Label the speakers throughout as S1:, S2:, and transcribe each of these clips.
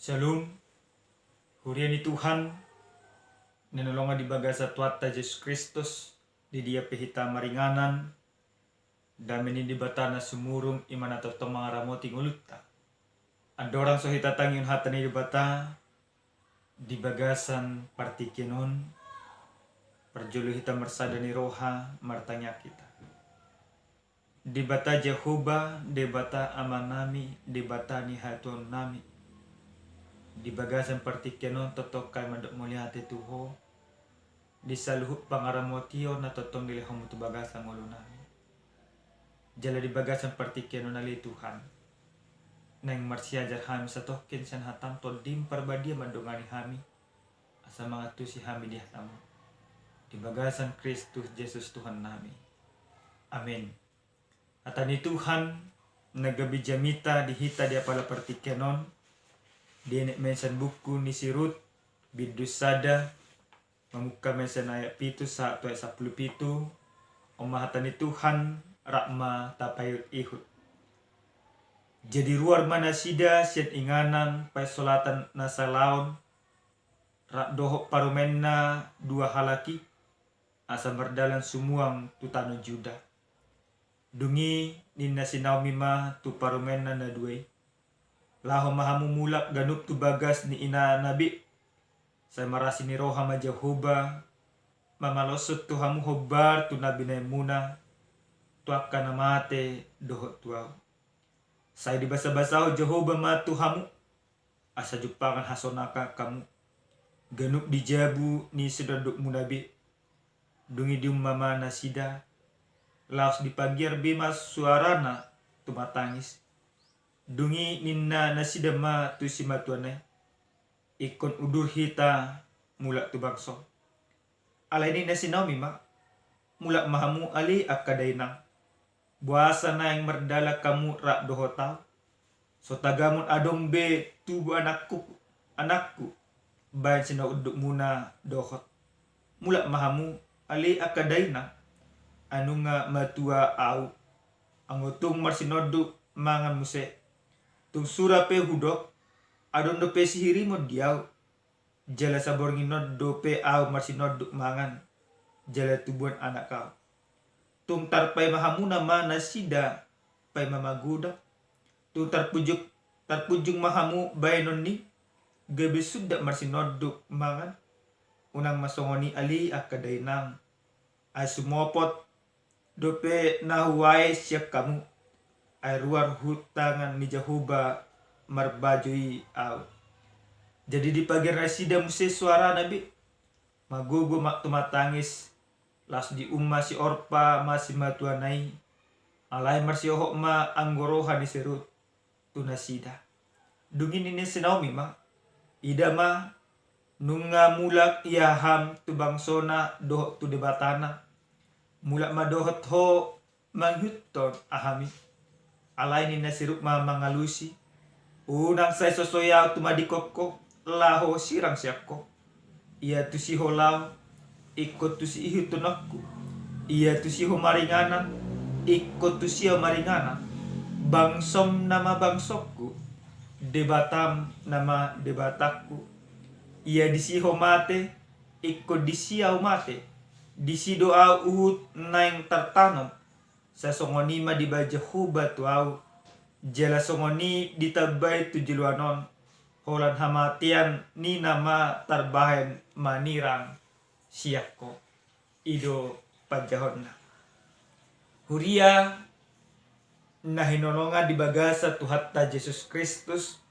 S1: Shalom, huriani Tuhan, ninolongan di bagasa tuata Yesus Kristus, di dia pehita maringanan, damin di batana sumurung iman atau tomangaramoti ngulutta. Andorang sohita tangin hatani di bata, di bagasan partikenon, perjulu hita mersadani roha martanya kita. Di bata Jehovah, di bata amanami, di bata ni hatun nami. Di bagasan partikenon totokai mandok mulia hati Tuho, di saluhut pangaramotio na totong nilihong tu bagasan ngulunami. Jala di bagasan partikenon nali Tuhan. Nang marsiajar hami satokin san hatam todim parbadia mandongani hami. Asa mga tu si hami di hatamu. Di bagasan Kristus Yesus Tuhan nami. Amin. Atani Tuhan nagabijamita dihita di apala partikenon. Di mensan buku ni sirut bidus sada memuka mensan ayat pitu satu ayat 10 omahatani Tuhan rakma tapayut ihud. Jadi ruar mana sida siat inganan pai solatan nasalaon rak dohok parumenna dua halaki asa berdalan sumuang tutano juda. Dungi ninna sinaumi ma tu parumenna na duai. Laho mahamu mulak ganup tu bagas ni ina nabi. Saya marasi ni roha ma Jehovah. Mamalosot tu hamu hobar tu nabi na muna. Tu akan namate dohot tuaw. Saya dibasa-basaw Jehovah ma tu hamu. Asa jupakan hasonaka kamu. Ganup di jabu ni sedodok mu nabi. Dungi di mama nasida. Laos di pagiar bimas suarana tu matangis. Dungi ninna nasidama tu si matuanay. Ikon udur hita mulak tu bangso. Alay ni nasinaw mima. Mulak mahamu ali akadainang. Buasa na yang merdala kamu rak dohotaw. So tagamun adong be tubu anakku. Bayan sina uduk muna dohot. Mulak mahamu ali akadainang. Anu nga matua au. Angutung marsinoduk mangan muse. Tung sura pe hudok adon do pe sihiri mo diaw jala sabor nginod do pe aw marsinod mangan jala tubuan anak kau tung tarpay mahamuna mana sida pay mamaguda tung tarpujung mahamu bayanon ni gabi suda marsinod mangan unang masongoni ali akadainang ay sumopot do pe nahuwae siap kamu ay ruar hutangan ni Jehovah marbajui au. Jadi di pagi rasida muse suara nabi magugo mak tumatangis las di umma si orpa masih matuanai alai marsi ohok ma anggoroha di serut tunasida. Dungin ini sinaumi ma ida ma nunga mulak iaham tu bangsona dohok tu debatana mulak ma dohot ho manghutton ahami. Alay ni nasirup mangalusi. Unang say sosoyaw tumadikoko. Laho sirang siyako. Iya tu si holaw. Ikot tu si ihi tunakku. Iya tu si maringanan. Ikot tu siya maringanan. Bangsom nama bangsokku. Debatam nama debatakku. Iya di si mate. Ikot di siya mate. Di si doa uhut naing tertanam. Sa songoni ma di ba Jehovah tu au jala songoni ditabay tu jiluanon holan hamatian ni nama tarbahen manirang siyako ido pajahon na huria na hinonongan di bagasa tu hatta Yesus Kristus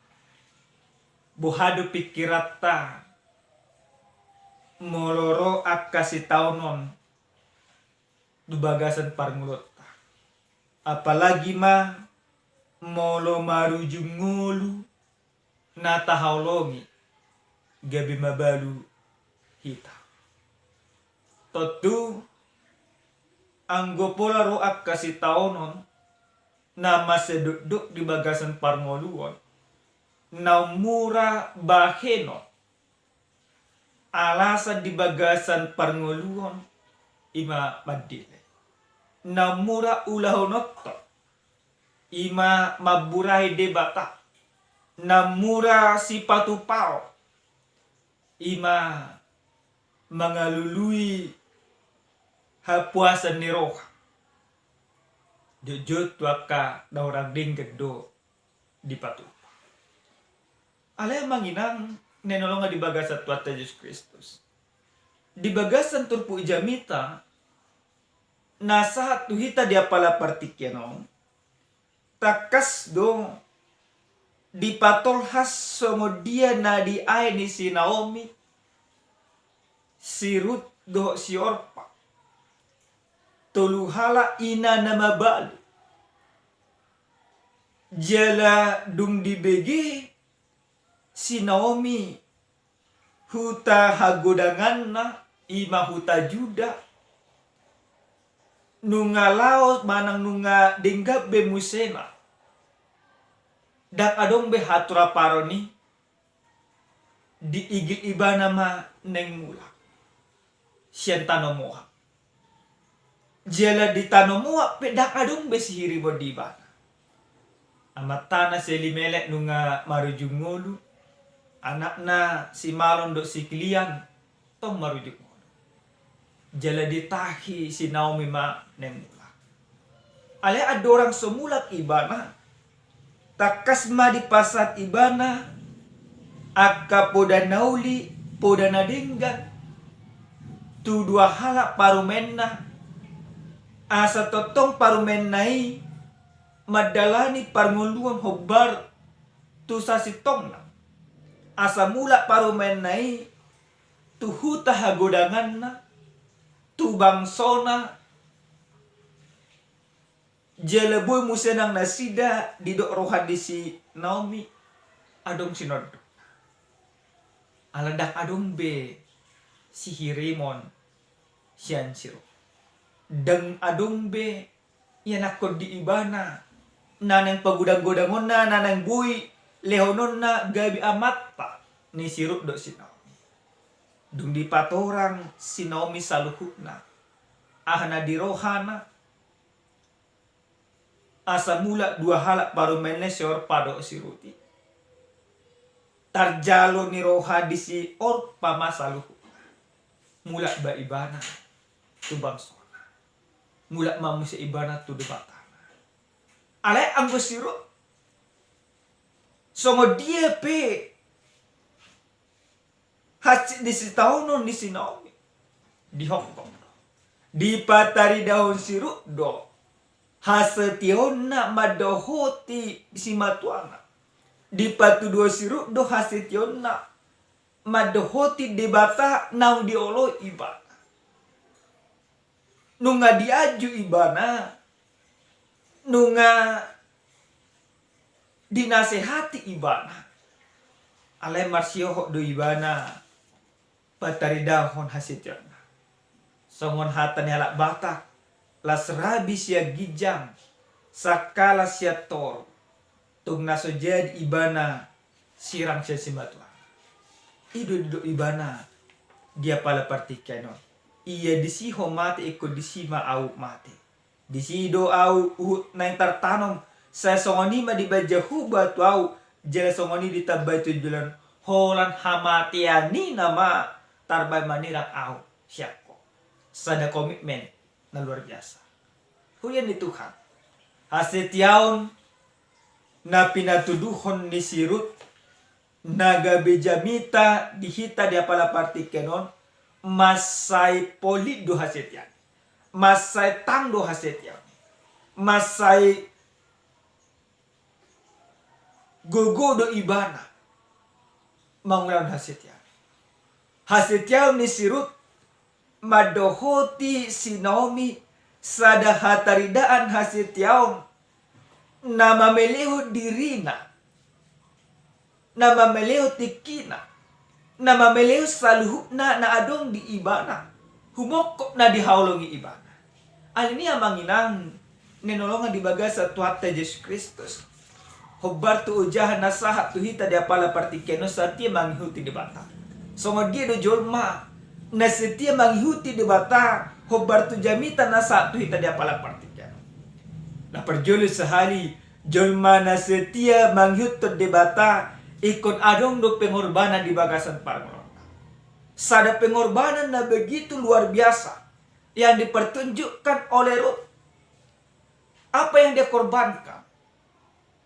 S1: buhado pikirata moloro akasitaunon du bagasan parngulot. Apalagi ma molo marujung ngulu natahaulongi gabi mabalu hita. Totu anggopola roak kasih taonon nama seduduk di bagasan parngoluon na mura baheno alasan di bagasan parngoluon ima madile. Namura ulahonotto ima maburai debata namura si patupao ima mengalului hapuasan ni roha jujut waka daurang ding kedo di patupa ale manginang nenolonga di bagasa tuata Yesus Kristus di bagasan turpu ijamita nasahat tuhita dia pala partikeno takas do di patolhas songo dia na di ay ni si Naomi si Ruth do si Orpa toluhala ina na mabalu jala dung di begi si Naomi huta hagodangan na ima huta juda nunga laos manang nunga denggap be musema dak adong be hatura paroni di igil ibana ma neng mula sian tanomoha jela di tanomoha pe dak adong be sihiri bodi bana amatana selimelek nunga marujungolu anakna si malon do si klian tong marujungolu jela ditahi si Naomi ma neng mula ale adorang semulak ibana takas ma di pasat ibana akka poda nauli poda nadinggan tu dua halak parumenna asa totong parumennai madalani parnguluan hobbar tu sasitongna asa mula parumennai tu huta hagodanganna tu bangsona jalaboy musenang nasida didok rohan di si Naomi adong sinod aladak adong be si Hirimon sian siro deng adong be yanakod di ibana nanang pagudang-gudangon na nanang buy lehonon na gabi amat pa ni siro do si Naomi dung di patorang si Naomi saluhukna ahana di rohana asa mula dua halak baru menne seor pado si Ruti tarjalo ni roha di si Orpa masaluhu mula ba ibana tu bangsona mula mamu si ibana tu debatana ale anggo siru songo dia pe hasil di si tauno ni si Naomi di Hong Kong di patari daun siru do hasetiona madohoti si matuana di patu dua siru do hasetiona madohoti debata nau diolo ibana nunga diaju ibana nunga dinasehati ibana ale marsioho do ibana patari dahon hasetiona songon hatan halak batak las rabi sia gijang sakala sia tor tung naso jadi ibana sirang sia simatwa ido ibana dia pala partikeno iya disiho mate ikut disima au mate disido au nang tartanom sa songoni ma dibajahu batu au jela songoni ditabai tujulan holan hamatiani nama tarbai manirak au siako sada komitmen na luar biasa. Huyan ni Tuhan. Hasetiaon na pinatuduhon ni si Ruth naga bejamita dihita dia pala partikenon masai polido hasetian. Masai tangdo hasetian. Masai gogodo ibana. Manglawan hasetian. Hasetian ni si Ruth madohoti si Naomi sada hataridaan hasetiaon nama meleho dirina nama meleho tikina nama meleho saluhukna na adong di ibana humokop na dihaulongi ibana alini amanginang nenolongan di bagasa tuata Yesus Kristus hobbar tu ujahan nasahat tuhita dia pala partikeno satia manghuti di bata songo dia do jolma na setia manghuti di bata hobbar tu jamita na satu hita dia pala partikan la perjolo sehari Jolmana setia manghyutut debata ikut adong do pengorbanan di bagasan parngolong. Sada pengorbanan na begitu luar biasa yang dipertunjukkan oleh Ruth. Apa yang dia korbankan?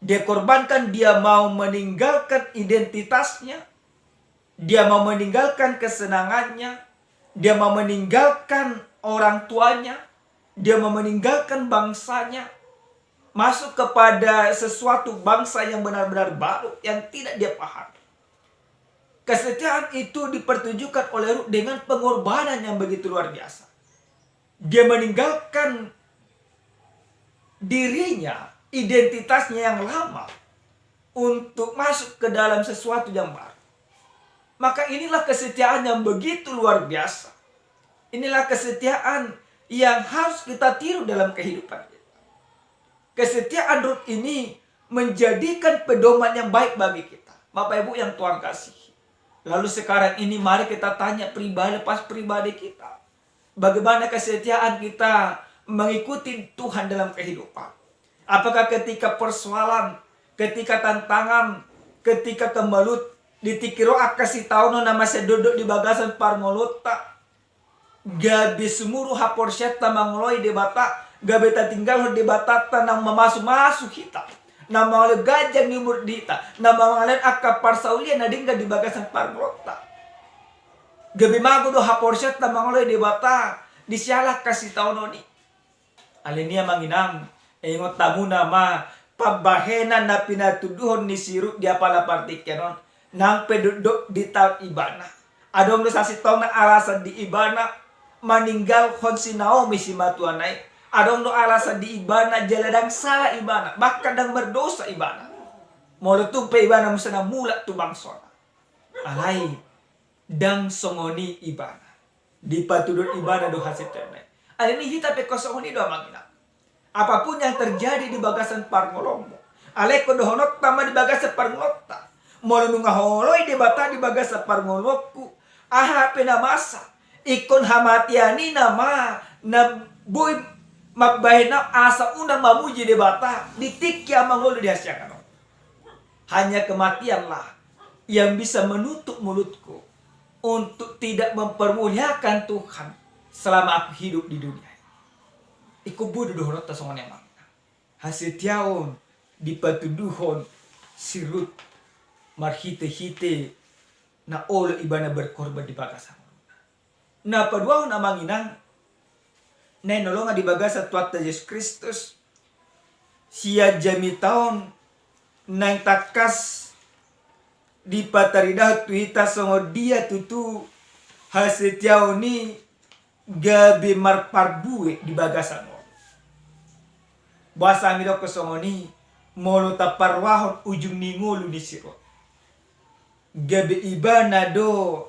S1: Dia korbankan, dia mau meninggalkan identitasnya, dia mau meninggalkan kesenangannya, dia mau meninggalkan orang tuanya, dia mau meninggalkan bangsanya, masuk kepada sesuatu bangsa yang benar-benar baru, yang tidak dia pahami. Kesetiaan itu dipertunjukkan oleh Ruth dengan pengorbanan yang begitu luar biasa. Dia meninggalkan dirinya, identitasnya yang lama, untuk masuk ke dalam sesuatu yang baru. Maka inilah kesetiaan yang begitu luar biasa. Inilah kesetiaan yang harus kita tiru dalam kehidupan kita. Kesetiaan Ruth ini menjadikan pedoman yang baik bagi kita. Bapak Ibu yang Tuhan kasihi. Lalu sekarang ini mari kita tanya pribadi lepas pribadi kita. Bagaimana kesetiaan kita mengikuti Tuhan dalam kehidupan. Apakah ketika persoalan, ketika tantangan, ketika kemelut, ditikiro kasih tahu nama saya duduk di bagasan parmolota. Gabi semuru hapor syeta mangoloi debata, gabi ta tinggal di batata nang memasu-masu kita. Nama oleh gajah nimur dita, nama ngalen akka parsaulia na dingga di bagasan parmolota. Gabi mago do hapor syeta mangoloi debata, disialah kasih tahu noni. Alenia manginang, ingot tamu nama pabahenan na pinatuduhon ni siru dia pala partikenon nang peduduk di tahun ibana. Adong sasi tong na alasan di ibana meninggal konsi Naomi si matuanai. Adong no alasan di ibana jaladang salah ibana, bahkan dang berdosa ibana. Molutung pe ibana musana mula tu bangsona. Alai dang songoni ibana. Di patudut ibana do hasil ternai. Alini hita pe kosongoni do mangina. Apapun yang terjadi di bagasan parngolongmu, aleko dohonok tama di bagasan parngolota, molo nunga holoi debata di bagasan parngolokku, aha penamasa, ikon hamatiani nama na boy mabahena asa unang mamuji debata, ditikya mangolo dihasyakan. Hanya kematianlah yang bisa menutup mulutku untuk tidak mempermuliakan Tuhan selama aku hidup di dunia. Iku bodoh dohonot tasongan yang makna. Hasil tiaon di patuduhon sirut marhite-hite na olo ibana berkorban di bagasan. Na paduaw na manginang na nolonga di bagasa tuata Yesus Kristus siya jami taon nang takas di pataridah tuita songo dia tutu hasil tiaon ni gabi marparbue di bagasan. Bahasa amilo kesongoni molo taparwahon ujung ningulu di siro. Gabi ibana do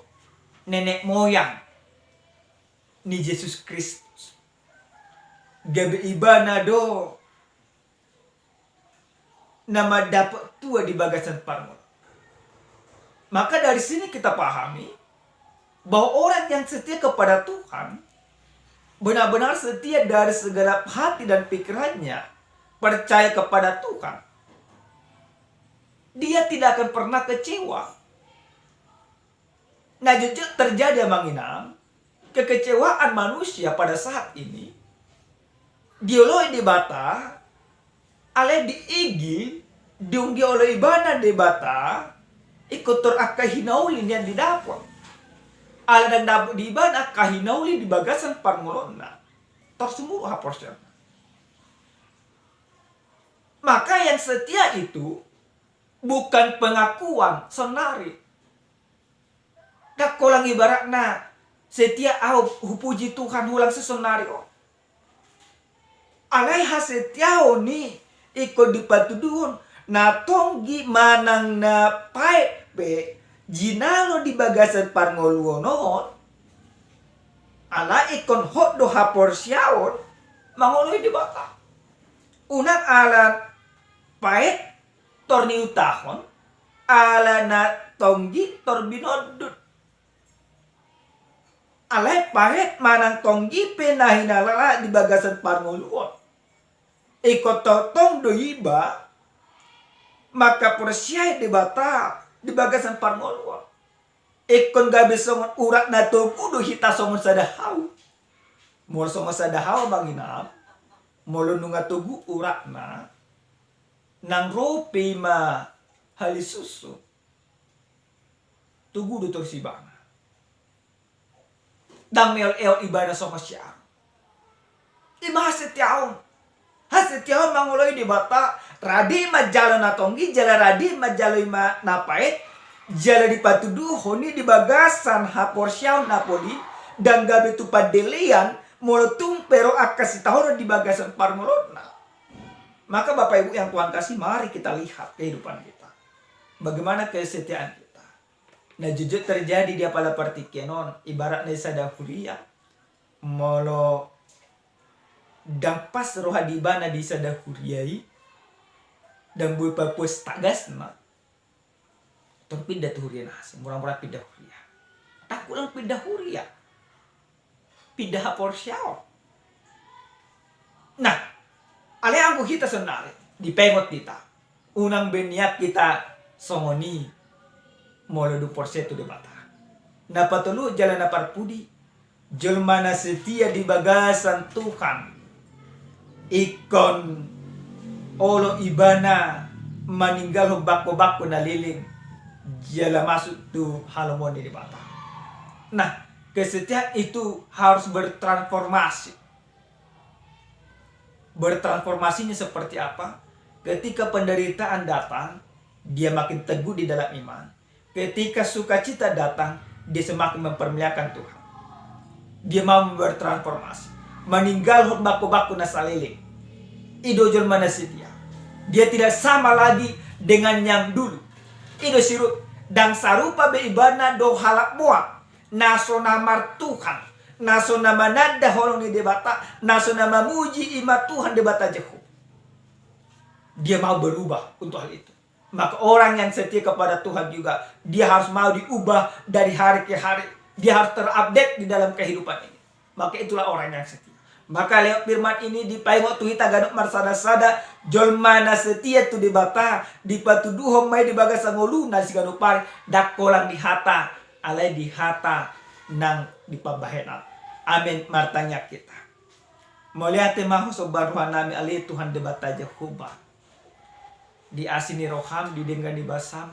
S1: nenek moyang ni Yesus Kristus. Gabi ibana do nama dapat tua di bagasan parmol. Maka dari sini kita pahami bahwa orang yang setia kepada Tuhan benar-benar setia dari segala hati dan pikirannya, percaya kepada Tuhan, dia tidak akan pernah kecewa. Nah, jujur terjadi manginang kekecewaan manusia pada saat ini. Dioloi di bata, ale diigi, diunggi oleh ibana di bata, ikut terakahinaulian yang didapat. Ala dan dapat di ibana kahinauli di bagasan parngolonna. Tersumur haposnya. Maka yang setia itu bukan pengakuan senari. Dak kolang ibaratna setia au hupuji Tuhan hulang sesenari. Alaiha setia ni ikut dipatuduhun na tonggi manang na paepe jinalo di bagasan parngoluonon. Ala ikon hot do hapor siaon mangoloi di bata. Unang alat paet torni utahon ala na tonggi torbinodut. Alay paet manang tonggi penahinalala di bagasan parngoluon. Ikot totong do iba
S2: Maka porsiai di bata di bagasan parmolwa. Ikon gabi songon urat na tugudo hita songon sadahau. Mol songon sadahau banginap. Molo nunga tugu urat na. Nang rope ma halisusu. Tugudo torsibana. Dang mel el ibadah songon siang. Ima hasetiaon. Hasetiaon mangoloi di bata. Radi ma jalo na tonggi. Jala radi ma jalo ma napait. Jala di patudu honi di bagasan hapor siaw Napoli dan gabe tu padelian molotung pero akasitahono di bagasan parmolona. Maka Bapak Ibu yang Tuhan kasih, mari kita lihat kehidupan kita. Bagaimana kesetiaan kita. Nah jujur terjadi di apala partikenon ibarat nesa dahuria molo dampas roha di bana di sadahuriai dan bui papus tagasna. Tong pindah tuh huria nasi, murah-murah pindah huria. Tak ulang pindah huria. Pindah hapor siaw. Nah, ale angku kita senari, dipengot kita. Unang beniak kita songoni, molo du porsetu de bata. Na patulu jalan napar pudi, jelmana setia di bagasan Tuhan. Ikon olo ibana meninggal bako-bako na liling. Jala masuk tuh halomoni di bata. Nah, kesetiaan itu harus bertransformasi. Bertransformasinya seperti apa? Ketika penderitaan datang, dia makin teguh di dalam iman. Ketika sukacita datang, dia semakin mempermuliakan Tuhan. Dia mau bertransformasi. Meninggal bako-bako nasalele. Idojol mana setia. Dia tidak sama lagi dengan yang dulu. Ido sirut dan sarupa be ibana do halak buat naso namar Tuhan naso nama nada holong di debata naso nama muji ima Tuhan debata Jehu. Dia mau berubah untuk hal itu. Maka orang yang setia kepada Tuhan juga dia harus mau diubah dari hari ke hari. Dia harus terupdate di dalam kehidupan ini. Maka itulah orang yang setia. Maka lewat firman ini dipaingot tuhita ganuk marsada-sada jolmana setia tu dibata dipatuduhom mai di bagasa ngolu nasi ganuk pari dakolang di hata alai di hata nang dipabahena. Amin martanya kita. Moliate mahu sobaruhan nami alai Tuhan debata Jehovah. Di asini roham didengar di basam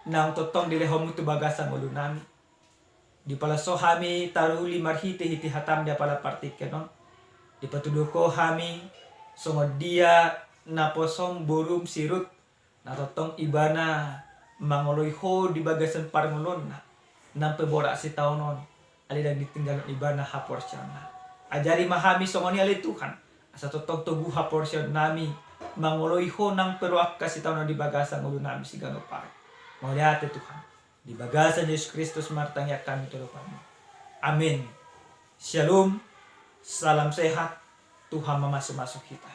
S2: nang totong dilehomu tu bagasa ngolu nami. Di pala sohami taruli marhite hiti hatam dia pala partikenon. Di patuduko hami songo dia naposom borum sirut natotong ibana mangoloi ho di bagasan parngolon nampe borak si taunon alidang ditinggal ibana hapor syana. Ajari mahami songo ni ali Tuhan asa totong tugu hapor syana nami mangoloi ho nang peruak kasih taunon di bagasan ngulu nami sigano pare. Mau lihat Tuhan. Di bagasan Yesus Kristus martanya kami tulupanmu. Amin. Shalom. Salam sehat. Tuhan memasuk-masuk kita.